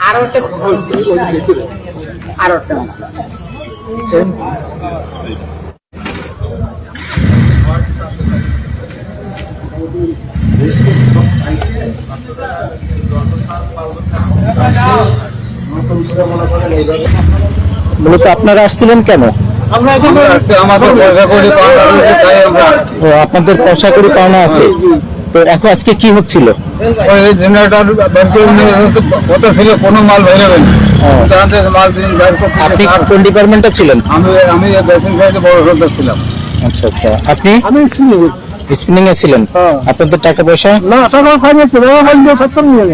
আরো একটা আরো একটা মূলত আপনারা আসছিলেন কেন? আপনাদের পয়সা করে পাওনা আছে, তো এখন আজকে কি হচ্ছিল? কোনো মাল বেরোবে না। আপনি কোন ডিপার্টমেন্টে ছিলেন? আমি বড় সর্দার ছিলাম। আচ্ছা আচ্ছা, আপনি আমি স্পিনিং এ ছিলেন? আপনাদের টাকা পয়সা না টাকা খাইছে সত্তর নিয়ে